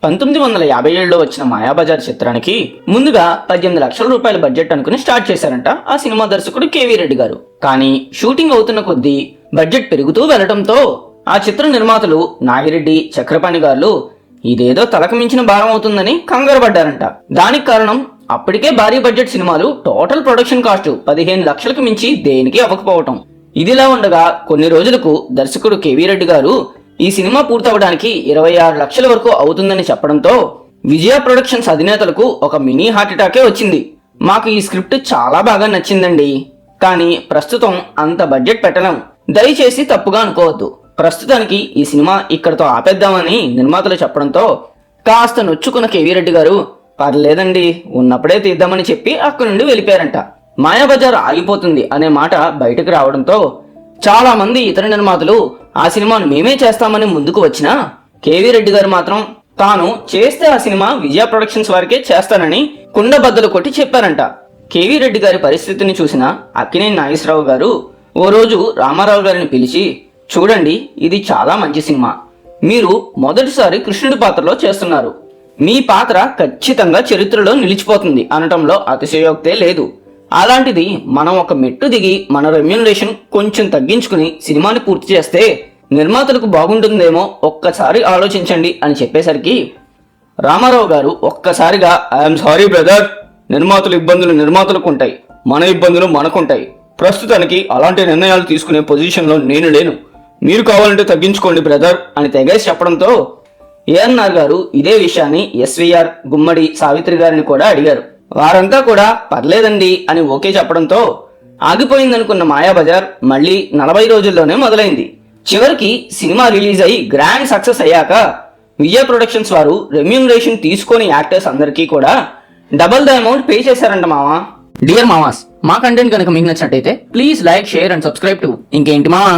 1957లో వచ్చిన మాయాబజార్ చిత్రానికి ముందుగా 18 లక్షల రూపాయల బడ్జెట్ అనుకుని స్టార్ట్ చేశారంట ఆ సినిమా దర్శకుడు కేవీ రెడ్డి గారు. కానీ షూటింగ్ అవుతున్న కొద్దీ బడ్జెట్ పెరుగుతూ వెళ్లడంతో ఆ చిత్ర నిర్మాతలు నాగిరెడ్డి, చక్రపాణి గారు ఇదేదో తలకు మించిన భారం అవుతుందని కంగారు పడ్డారంట. దానికి కారణం అప్పటికే భారీ బడ్జెట్ సినిమాలు టోటల్ ప్రొడక్షన్ కాస్ట్ 15 లక్షలకు మించి దేనికి అవ్వకపోవటం. ఇదిలా ఉండగా కొన్ని రోజులకు దర్శకుడు కేవీ రెడ్డి గారు ఈ సినిమా పూర్తవడానికి 26 లక్షల వరకు అవుతుందని చెప్పడంతో విజయ ప్రొడక్షన్స్ అధినేతలకు ఒక మినీ హార్ట్ అటాకే వచ్చింది. మాకు ఈ స్క్రిప్ట్ చాలా బాగా నచ్చిందండి, కానీ ప్రస్తుతం అంత బడ్జెట్ పెట్టలేం, దయచేసి తప్పుగా అనుకోవద్దు, ప్రస్తుతానికి ఈ సినిమా ఇక్కడతో ఆపేద్దామని నిర్మాతలు చెప్పడంతో కాస్త నొచ్చుకున్న కేవీ రెడ్డి గారు పర్లేదండి ఉన్నప్పుడే తీద్దామని చెప్పి అక్కడి నుండి వెళ్ళిపోయారంట. మాయాబజార్ ఆగిపోతుంది అనే మాట బయటకు రావడంతో చాలా మంది ఇతర నిర్మాతలు ఆ సినిమాను మేమే చేస్తామని ముందుకు వచ్చినా కేవీ రెడ్డి గారు మాత్రం తాను చేస్తే ఆ సినిమా విజయ ప్రొడక్షన్స్ వారికే చేస్తానని కుండబద్దలు కొట్టి చెప్పారంట. కేవీ రెడ్డి గారి పరిస్థితిని చూసిన అక్కినేని నాగేశ్వరరావు గారు ఓ రోజు రామారావు గారిని పిలిచి, చూడండి ఇది చాలా మంచి సినిమా, మీరు మొదటిసారి కృష్ణుడి పాత్రలో చేస్తున్నారు, మీ పాత్ర ఖచ్చితంగా చరిత్రలో నిలిచిపోతుంది అనటంలో అతిశయోక్తే లేదు. అలాంటిది మనం ఒక మెట్టు దిగి మన రెమ్యూనరేషన్ కొంచెం తగ్గించుకుని సినిమాని పూర్తి చేస్తే నిర్మాతలకు బాగుంటుందేమో ఒక్కసారి ఆలోచించండి అని చెప్పేసరికి రామారావు గారు ఒక్కసారిగా ఐఎమ్ సారీ బ్రదర్, నిర్మాతల ఇబ్బందులు నిర్మాతలకు ఉంటాయి, మన ఇబ్బందులు మనకుంటాయి, ప్రస్తుతానికి అలాంటి నిర్ణయాలు తీసుకునే పొజిషన్లో నేను లేను, మీరు కావాలంటే తగ్గించుకోండి బ్రదర్ అని తెగేసి చెప్పడంతో ఏఎన్ఆర్ గారు ఇదే విషయాన్ని ఎస్వీఆర్, గుమ్మడి, సావిత్రి గారిని కూడా అడిగారు. వారంతా కూడా పర్లేదండి అని ఓకే చెప్పడంతో ఆగిపోయిందనుకున్న మాయాబజార్ మళ్ళీ 40 రోజుల్లోనే మొదలైంది. చివరికి సినిమా రిలీజ్ అయ్యి గ్రాండ్ సక్సెస్ అయ్యాక విజయ ప్రొడక్షన్స్ వారు రెమ్యూనరేషన్ తీసుకొని యాక్టర్స్ అందరికీ కూడా డబుల్ ద అమౌంట్ పే చేశారంట మావా. డియర్ మావాస్, మా కంటెంట్ కనుక మీకు నచ్చినట్టయితే please like, share and subscribe to ఇంకేంటి మావా.